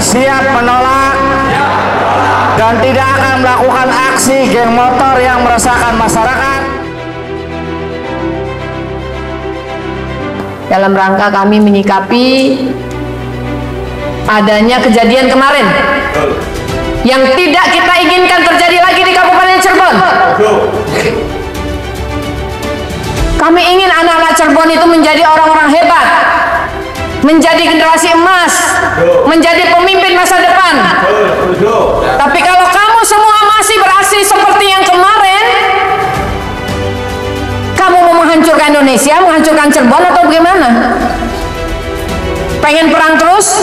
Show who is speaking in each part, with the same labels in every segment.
Speaker 1: siap menolak dan tidak akan melakukan aksi geng motor yang meresahkan masyarakat.
Speaker 2: Dalam rangka kami menyikapi adanya kejadian kemarin yang tidak kita inginkan terjadi lagi di Kabupaten Cirebon. Kami ingin anak-anak Cirebon itu menjadi orang-orang hebat, menjadi generasi emas, menjadi pemimpin masa depan. Tapi kalau kamu semua masih beraksi seperti yang kemarin, kamu mau menghancurkan Indonesia, menghancurkan Cirebon atau bagaimana? Pengen perang terus?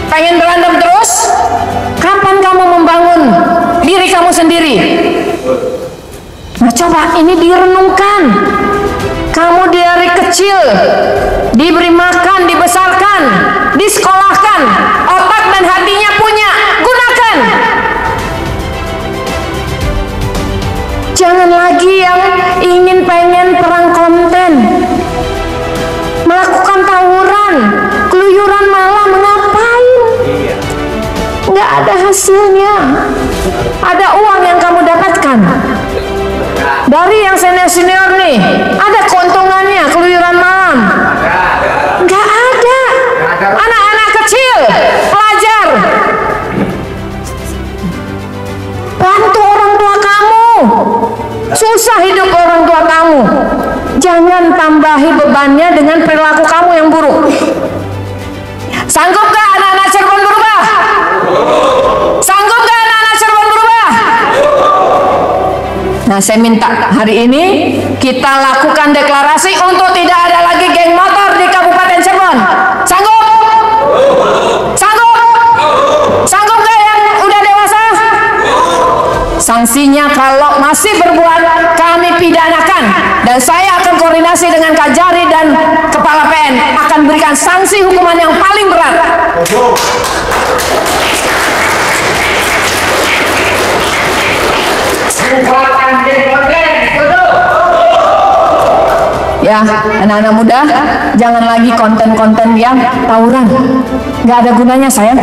Speaker 2: Pengen berantem terus? Kapan kamu membangun diri kamu sendiri? Nah coba ini direnungkan. Kamu dari kecil diberi makan, dibesarkan, disekolahkan, otak dan hatinya punya, gunakan. Jangan lagi yang ingin pengen perang konten, melakukan tawuran, keluyuran malam, ngapain? Nggak ada hasilnya. Ada uang yang kamu dapatkan dari yang senior-senior nih, ada keuntungannya keluyuran malam? Nggak ada. Anak-anak kecil pelajar, bantu orang tua kamu. Susah hidup orang tua kamu, jangan tambahi bebannya dengan perilaku kamu yang buruk. Sanggupkah anak-anak Cirebon berubah? Sanggupkah anak-anak Cirebon berubah? Nah, saya minta hari ini kita lakukan deklarasi untuk tidak ada lagi geng motor di Kabupaten Cirebon. Sanggup? Sanggup? Sanggup gak yang udah dewasa? Sanksinya kalau masih berbuat, kami pidanakan. Dan saya akan koordinasi dengan Kajari dan Kepala PN akan berikan sanksi hukuman yang paling berat. Ya, anak-anak muda, jangan lagi konten-konten yang tawuran. Gak ada gunanya, sayang.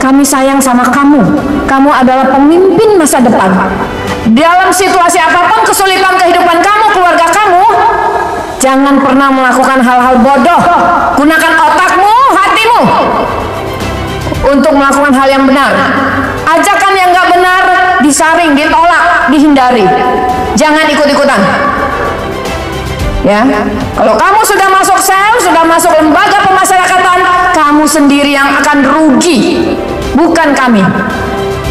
Speaker 2: Kami sayang sama kamu. Kamu adalah pemimpin masa depan. Dalam situasi apapun kesulitan kehidupan kamu, keluarga kamu, jangan pernah melakukan hal-hal bodoh. Gunakan otakmu, hatimu untuk melakukan hal yang benar. Ajakan yang gak benar disaring, ditolak, dihindari. Jangan ikut-ikutan. Ya, kalau kamu sudah masuk sel, sudah masuk lembaga pemasyarakatan, kamu sendiri yang akan rugi, bukan kami.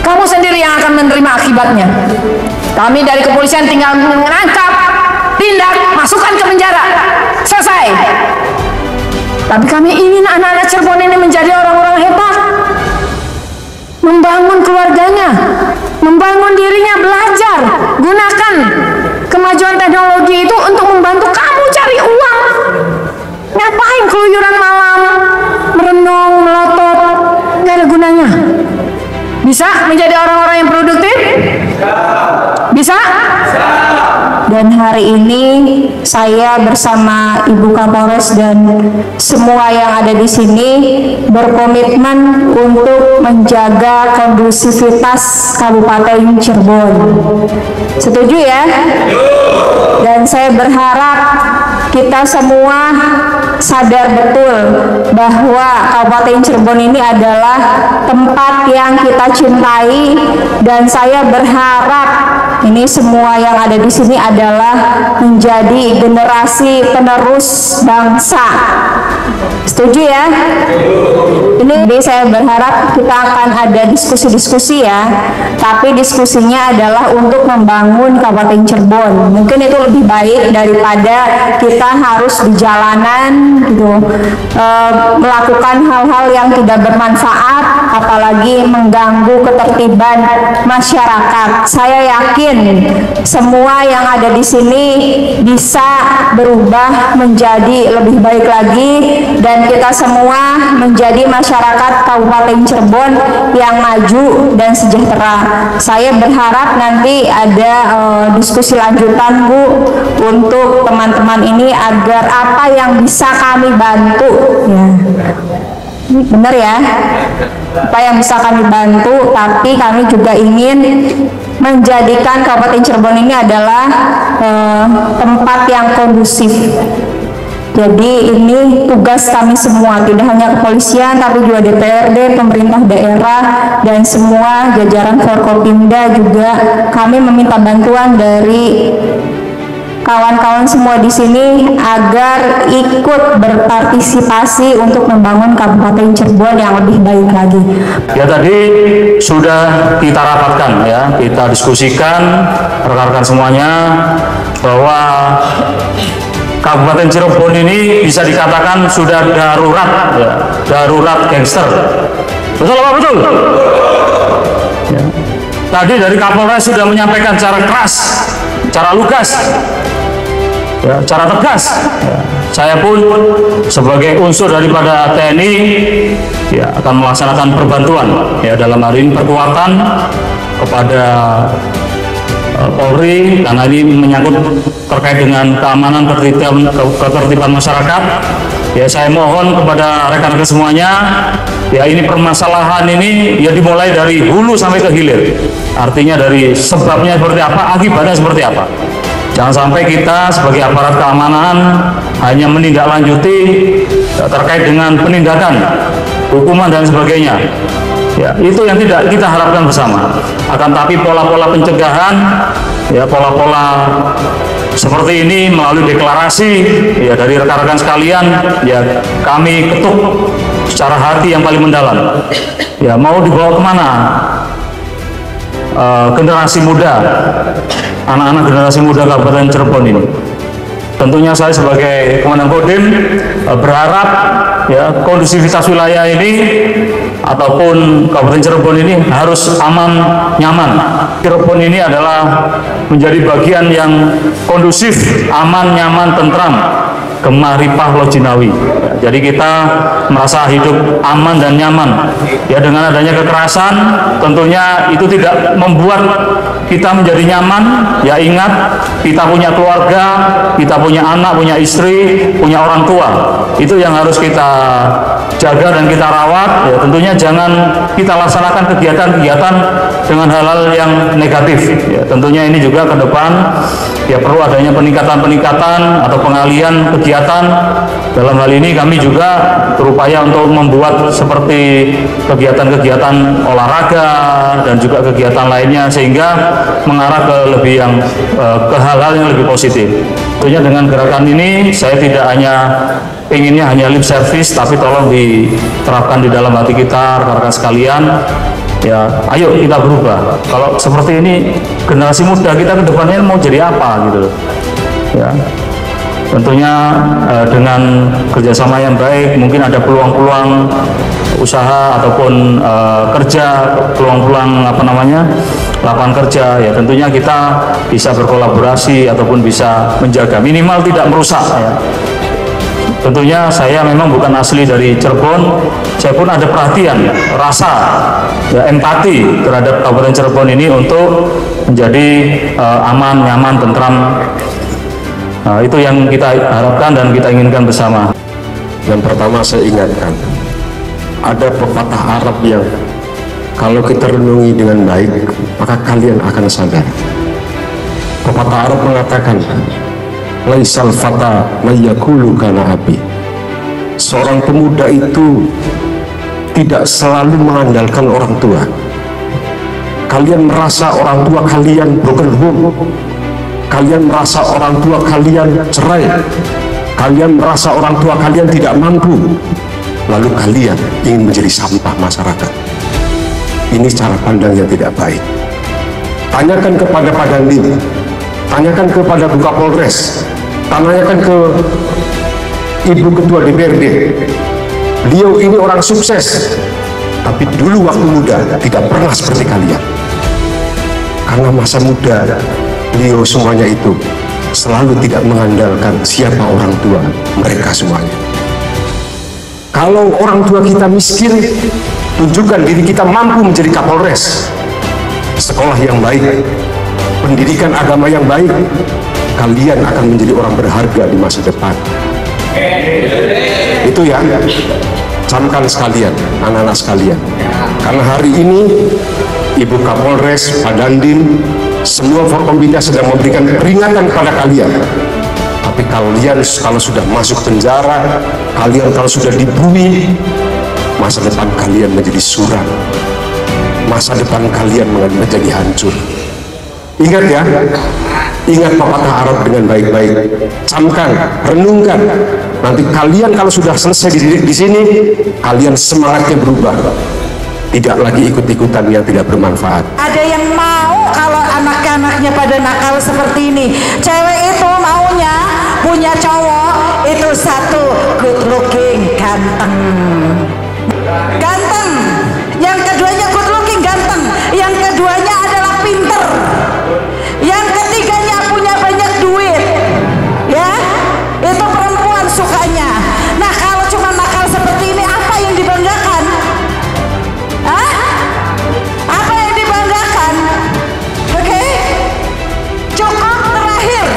Speaker 2: Kamu sendiri yang akan menerima akibatnya. Kami dari kepolisian tinggal menangkap, tindak, masukkan ke penjara, selesai. Tapi kami ingin anak-anak Cirebon ini menjadi orang-orang hebat, membangun keluarganya, membangun dirinya, belajar. Gunakan kemajuan teknologi itu untuk membantu kamu cari uang. Ngapain keluyuran malam, merenung, melotot, nggak ada gunanya. Bisa menjadi orang-orang yang produktif? Bisa? Dan hari ini saya bersama Ibu Kapolres dan semua yang ada di sini berkomitmen untuk menjaga kondusivitas Kabupaten Cirebon. Setuju ya? Dan saya berharap kita semua sadar betul bahwa Kabupaten Cirebon ini adalah tempat yang kita cintai, dan saya berharap ini semua yang ada di sini adalah menjadi generasi penerus bangsa. Setuju ya? Ini saya berharap kita akan ada diskusi-diskusi ya, tapi diskusinya adalah untuk membangun Kabupaten Cirebon. Mungkin itu lebih baik daripada kita harus di jalanan gitu, melakukan hal-hal yang tidak bermanfaat, apalagi mengganggu ketertiban masyarakat. Saya yakin semua yang ada di sini bisa berubah menjadi lebih baik lagi, dan kita semua menjadi masyarakat Kabupaten Cirebon yang maju dan sejahtera. Saya berharap nanti ada diskusi lanjutan Bu untuk teman-teman ini agar apa yang bisa kami bantu ya. Benar ya? apa yang bisa kami bantu, tapi kami juga ingin menjadikan Kabupaten Cirebon ini adalah tempat yang kondusif. Jadi ini tugas kami semua, tidak hanya kepolisian tapi juga DPRD, pemerintah daerah, dan semua jajaran Forkopimda juga. Kami meminta bantuan dari kawan-kawan semua di sini agar ikut berpartisipasi untuk membangun Kabupaten Cirebon yang lebih baik lagi.
Speaker 3: Ya, tadi sudah kita rapatkan ya, kita diskusikan rekan-rekan semuanya bahwa Kabupaten Cirebon ini bisa dikatakan sudah darurat ya, darurat gangster. Betul apa betul? Ya. Tadi dari Kapolres sudah menyampaikan secara keras, secara lugas, ya, secara tegas. Ya. Saya pun sebagai unsur daripada TNI ya akan melaksanakan perbantuan ya, dalam hal ini perkuatan kepada Polri, karena ini menyangkut terkait dengan keamanan ketertiban masyarakat. Ya, saya mohon kepada rekan-rekan semuanya, ya ini permasalahan ini ya dimulai dari hulu sampai ke hilir. Artinya dari sebabnya seperti apa, akibatnya seperti apa. Jangan sampai kita sebagai aparat keamanan hanya menindaklanjuti terkait dengan penindakan, hukuman dan sebagainya. Ya, itu yang tidak kita harapkan bersama. Akan tapi pola-pola pencegahan, ya pola-pola seperti ini melalui deklarasi ya dari rekan-rekan sekalian, ya kami ketuk secara hati yang paling mendalam. Ya, mau dibawa kemana generasi muda, anak-anak generasi muda Kabupaten Cirebon ini? Tentunya saya sebagai Komandan Kodim berharap ya kondusivitas wilayah ini ataupun Kabupaten Cirebon ini harus aman, nyaman. Cirebon ini adalah menjadi bagian yang kondusif, aman, nyaman, tentram, Gemah Ripah Lojinawi. Jadi kita merasa hidup aman dan nyaman. Ya, dengan adanya kekerasan tentunya itu tidak membuat kita menjadi nyaman. Ya, ingat kita punya keluarga, kita punya anak, punya istri, punya orang tua. Itu yang harus kita jaga dan kita rawat. Ya, tentunya jangan kita laksanakan kegiatan-kegiatan dengan hal-hal yang negatif. Ya, tentunya ini juga ke depan ya perlu adanya peningkatan-peningkatan atau pengalihan kegiatan. Dalam hal ini kami juga berupaya untuk membuat seperti kegiatan-kegiatan olahraga dan juga kegiatan lainnya sehingga mengarah ke lebih yang ke hal-hal yang lebih positif. Tentunya dengan gerakan ini saya tidak hanya inginnya hanya lip service, tapi tolong diterapkan di dalam hati kita rekan-rekan sekalian. Ya, ayo kita berubah. Kalau seperti ini generasi muda kita ke depannya mau jadi apa gitu loh. Ya. Tentunya dengan kerjasama yang baik mungkin ada peluang-peluang usaha ataupun kerja, peluang-peluang lapangan kerja. Ya, tentunya kita bisa berkolaborasi ataupun bisa menjaga, minimal tidak merusak ya. Tentunya saya memang bukan asli dari Cirebon, saya pun ada perhatian, rasa, ya, empati terhadap Kabupaten Cirebon ini untuk menjadi aman, nyaman, tentram. Nah, itu yang kita harapkan dan kita inginkan bersama.
Speaker 4: Yang pertama saya ingatkan, ada pepatah Arab yang kalau kita renungi dengan baik, maka kalian akan sadar. Pepatah Arab mengatakan, laisal fata mayakulu kana api. Seorang pemuda itu tidak selalu mengandalkan orang tua. Kalian merasa orang tua kalian broken home, kalian merasa orang tua kalian cerai, kalian merasa orang tua kalian tidak mampu, lalu kalian ingin menjadi sampah masyarakat. Ini cara pandang yang tidak baik. Tanyakan kepada Pak Dandim, tanyakan kepada Bu Kapolres, tanyakan ke Ibu Ketua DPRD. Beliau ini orang sukses, tapi dulu waktu muda tidak pernah seperti kalian. Karena masa muda beliau semuanya itu selalu tidak mengandalkan siapa orang tua mereka semuanya. Kalau orang tua kita miskin, tunjukkan diri kita mampu menjadi Kapolres. Sekolah yang baik, pendidikan agama yang baik, kalian akan menjadi orang berharga di masa depan. Itu ya, camkan sekalian, anak-anak sekalian. karena hari ini Ibu Kapolres, Pak Dandim, semua Forkompinda sedang memberikan peringatan kepada kalian. Tapi kalian kalau sudah masuk penjara, kalian kalau sudah dibui, masa depan kalian menjadi suram, masa depan kalian menjadi hancur. Ingat ya, ingat pepatah Arab dengan baik-baik, camkan, renungkan. Nanti kalian kalau sudah selesai dididik di sini, kalian semangatnya berubah, tidak lagi ikut-ikutan yang tidak bermanfaat.
Speaker 5: Ada yang mau kalau anak-anaknya pada nakal seperti ini. Cewek itu maunya punya cowok itu satu, good looking, ganteng. Ganteng. Yang keduanya good looking, ganteng. Yang keduanya adalah pinter. Yang ketiganya punya banyak duit. Ya, itu perempuan sukanya. Nah, kalau cuma nakal seperti ini, apa yang dibanggakan? Hah? Apa yang dibanggakan? Oke? Cukup, terakhir.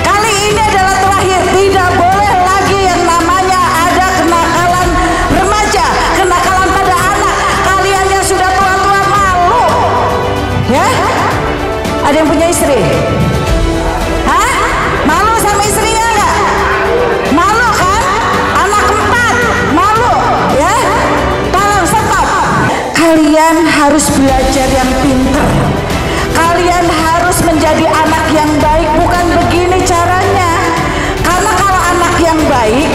Speaker 5: Kali ini adalah terakhir. Tidak boleh lagi yang namanya ada kenakalan remaja, kenakalan pada anak. Kalian yang sudah tua-tua malu. Ya? Ada yang punya istri? Hah? Malu sama istrinya enggak? Malu kan? Anak 4, malu, ya? Tolong stop. Kalian harus belajar yang pintar. Kalian harus menjadi anak yang baik, bukan begini caranya. Karena kalau anak yang baik,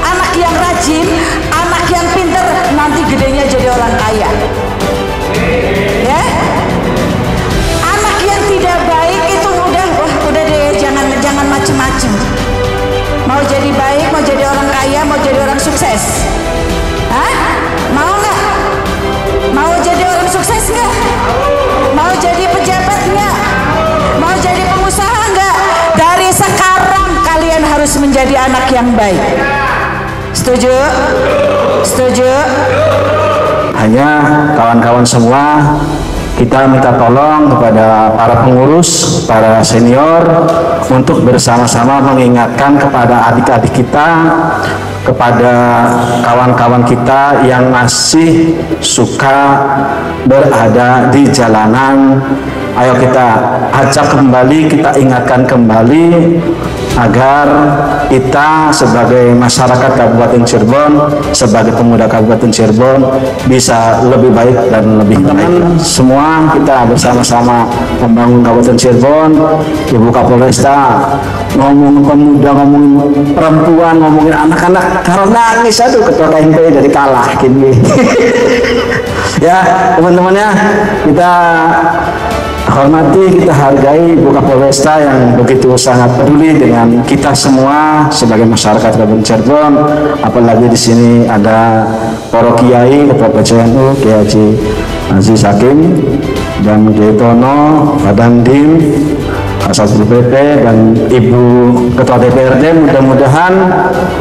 Speaker 5: anak yang rajin, anak yang pintar, nanti gedenya jadi orang kaya. Ya? Anak yang tidak baik itu udah deh, jangan macem-macem. Mau jadi baik, mau jadi orang kaya, mau jadi orang sukses. Hah? Mau nggak? Mau jadi orang sukses nggak? Mau jadi pejabat nggak? Mau jadi pengusaha nggak? Dari sekarang kalian harus menjadi anak yang baik. Setuju? Setuju?
Speaker 1: Hanya kawan-kawan semua, kita minta tolong kepada para pengurus, para senior untuk bersama-sama mengingatkan kepada adik-adik kita, kepada kawan-kawan kita yang masih suka berada di jalanan. Ayo kita ajak kembali, kita ingatkan kembali agar kita sebagai masyarakat Kabupaten Cirebon, sebagai pemuda Kabupaten Cirebon bisa lebih baik dan lebih baik. Semua kita bersama-sama membangun Kabupaten Cirebon. Ibu Kapolresta ngomong pemuda, ngomongin perempuan, ngomongin anak-anak, kalau nangis aduh ketua KMP jadi kalah gini. Ya teman-teman ya, kita hormati, kita hargai Ibu Kapolresta yang begitu sangat peduli dengan kita semua sebagai masyarakat Kabupaten Cirebon. Apalagi di sini ada para kiai, ketua PCNU, Kiai Haji Aziz Hakim dan Kiai Tono, Pak Dandim, Satpol PP dan Ibu Ketua DPRD. Mudah-mudahan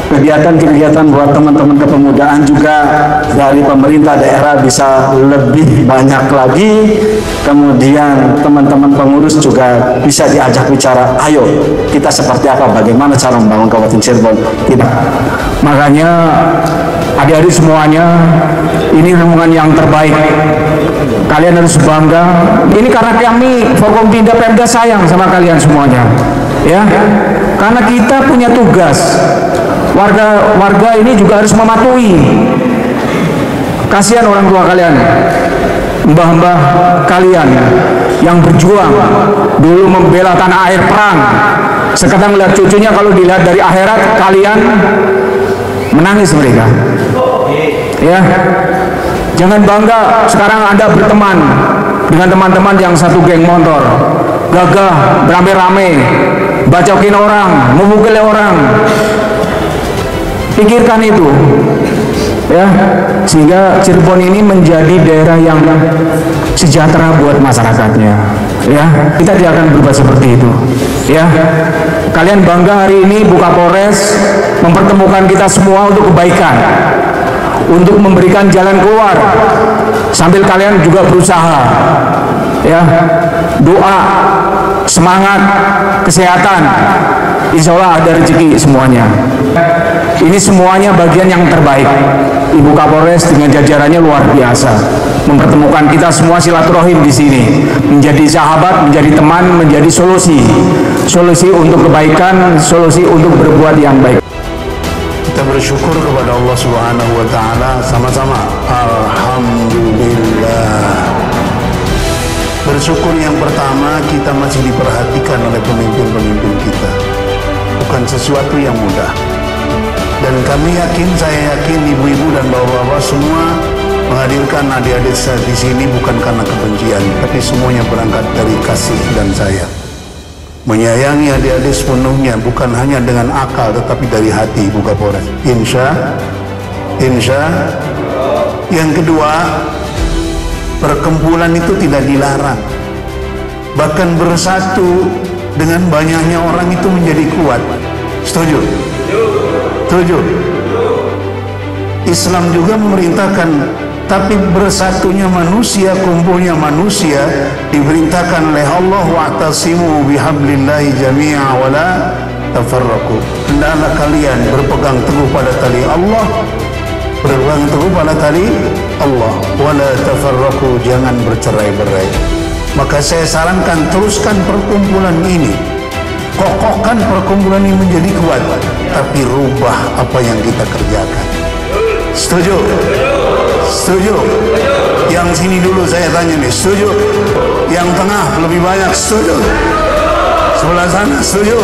Speaker 1: kegiatan-kegiatan buat teman-teman kepemudaan juga dari pemerintah daerah bisa lebih banyak lagi. Kemudian teman-teman pengurus juga bisa diajak bicara, ayo kita seperti apa, bagaimana cara membangun Kabupaten Cirebon. Tidak.
Speaker 6: Makanya adik-adik semuanya, ini renungan yang terbaik. Kalian harus bangga. Ini karena kami Forkompinda Pemda sayang sama kalian semuanya, ya. Karena kita punya tugas. Warga ini juga harus mematuhi. Kasihan orang tua kalian, mbah-mbah kalian yang berjuang dulu membela tanah air perang. Sekarang melihat cucunya, kalau dilihat dari akhirat, kalian menangis mereka. Ya. Jangan bangga sekarang Anda berteman dengan teman-teman yang satu geng motor, gagah, berame-rame, bacokin orang, memukul orang. Pikirkan itu, ya, sehingga Cirebon ini menjadi daerah yang sejahtera buat masyarakatnya. Ya, kita tidak akan berubah seperti itu. Ya, kalian bangga hari ini Bu Kapolres mempertemukan kita semua untuk kebaikan, untuk memberikan jalan keluar, sambil kalian juga berusaha, ya, doa semangat, kesehatan, insya Allah ada rezeki semuanya. Ini semuanya bagian yang terbaik. Ibu Kapolres dengan jajarannya luar biasa, mempertemukan kita semua silaturahim di sini, menjadi sahabat, menjadi teman, menjadi solusi untuk kebaikan, solusi untuk berbuat yang baik.
Speaker 7: Kita bersyukur kepada Allah Subhanahu wa taala sama-sama. Alhamdulillah. Bersyukur yang pertama, kita masih diperhatikan oleh pemimpin-pemimpin kita. Bukan sesuatu yang mudah. Dan kami yakin, saya yakin ibu-ibu dan bapak-bapak semua menghadirkan adik-adik saya di sini bukan karena kebencian, tapi semuanya berangkat dari kasih dan sayang. Menyayangi adik-adik sepenuhnya, bukan hanya dengan akal tetapi dari hati, Ibu Kapolres. Insya. Yang kedua, perkumpulan itu tidak dilarang. Bahkan bersatu dengan banyaknya orang itu menjadi kuat. Setuju? Setuju. Islam juga memerintahkan, tapi bersatunya manusia, kumpulnya manusia diperintahkan oleh Allah, wa'tasimu bihablillahi jami'a wa la tafarraqu. Hendaklah kalian berpegang teguh pada tali Allah, berpegang teguh pada tali Allah, wa la tafarraqu, jangan bercerai-berai. Maka saya sarankan teruskan perkumpulan ini, kokohkan perkumpulan ini menjadi kuat, tapi rubah apa yang kita kerjakan. Setuju? Setuju? Yang sini dulu saya tanya nih, setuju? Yang tengah lebih banyak setuju? Sebelah sana setuju?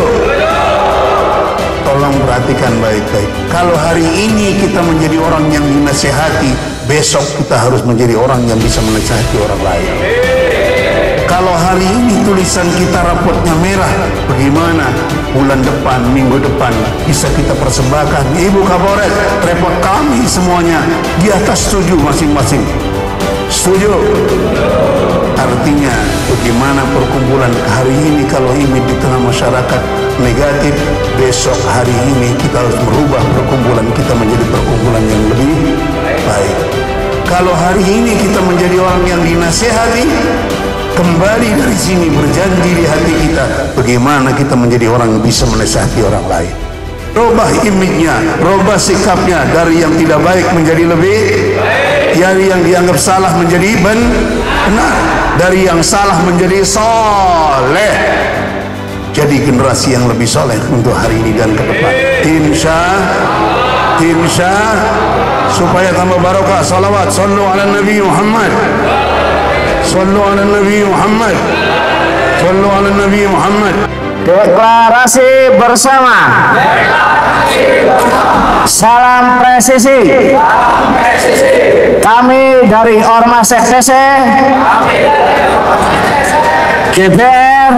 Speaker 7: Tolong perhatikan baik-baik. Kalau hari ini kita menjadi orang yang dinasihati, besok kita harus menjadi orang yang bisa menasihati orang lain. Kalau hari ini tulisan kita rapotnya merah, bagaimana bulan depan, minggu depan bisa kita persembahkan? Ibu Kapolres, repot kami semuanya di atas 7 masing-masing. Setuju? Artinya bagaimana perkumpulan hari ini, kalau ini di tengah masyarakat negatif, besok hari ini kita harus merubah perkumpulan kita menjadi perkumpulan yang lebih baik. Kalau hari ini kita menjadi orang yang dinasihati, kembali dari sini berjanji di hati kita, bagaimana kita menjadi orang yang bisa menasihati orang lain. Robah image-nya, robah sikapnya, dari yang tidak baik menjadi lebih, dari yang dianggap salah menjadi benar, dari yang salah menjadi soleh. Jadi generasi yang lebih soleh untuk hari ini dan ke depan. Insya, supaya tambah barokah. Salawat, sallu ala Nabi Muhammad. Sallu ala Nabi Muhammad. Sallu ala Nabi Muhammad.
Speaker 1: Deklarasi bersama. Salam presisi. Kami dari Ormas FTC, GBR,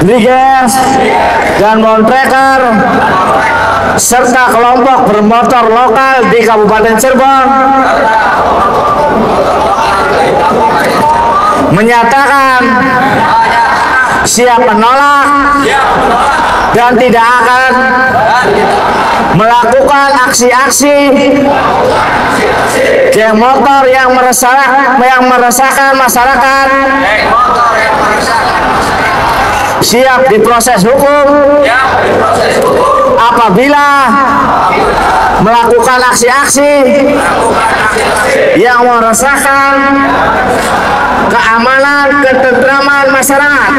Speaker 1: Briges, dan Montraker, serta kelompok bermotor lokal di Kabupaten Cirebon menyatakan siap menolak dan tidak akan melakukan aksi-aksi geng motor yang meresahkan masyarakat. Siap diproses hukum apabila melakukan aksi-aksi yang meresahkan keamanan, ketentraman masyarakat.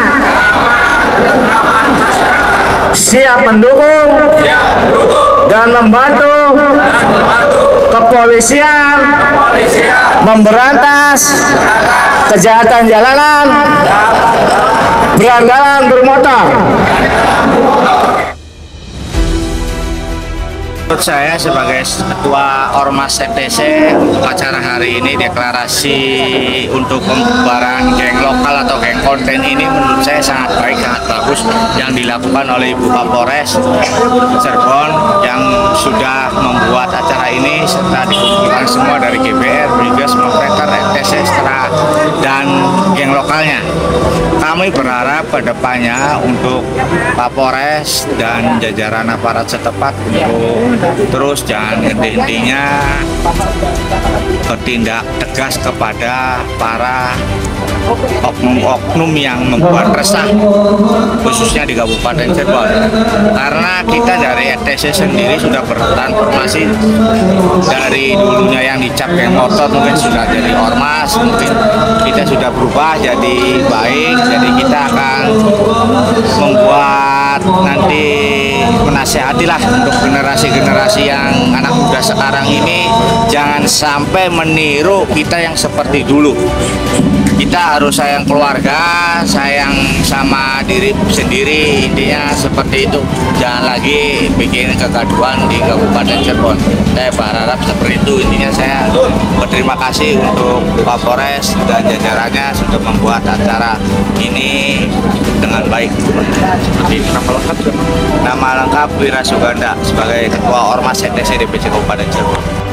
Speaker 1: Siap mendukung dan membantu kepolisian memberantas kejahatan jalanan, berandalan bermotor.
Speaker 8: Menurut saya sebagai Ketua Ormas FTC, untuk acara hari ini deklarasi untuk pembubaran geng lokal atau geng konten ini menurut saya sangat baik, sangat bagus yang dilakukan oleh Ibu Kapolres Cirebon yang sudah membuat acara ini serta dikumpulkan semua dari GBR, Briges, Montraker, FTC, dan geng lokalnya. Kami berharap ke depannya untuk Kapolres dan jajaran aparat setempat untuk terus jangan henti-hentinya bertindak tegas kepada para oknum-oknum yang membuat resah khususnya di Kabupaten Cirebon, karena kita dari ETC sendiri sudah bertransformasi dari dulunya yang dicap geng motor mungkin sudah jadi ormas, mungkin kita sudah berubah jadi baik, jadi kita akan membuat nanti menasehatilah untuk generasi-generasi yang anak muda sekarang ini jangan sampai meniru kita yang seperti dulu. Kita harus sayang keluarga, sayang sama diri sendiri, intinya seperti itu. Jangan lagi bikin kegaduhan di Kabupaten Cirebon. Saya berharap seperti itu. Intinya saya berterima kasih untuk Pak Polres dan jajarannya sudah membuat acara ini dengan baik. Seperti nama lengkap, nama lengkap Wira Suganda sebagai Ketua Ormas ETC DPC Kabupaten Cirebon.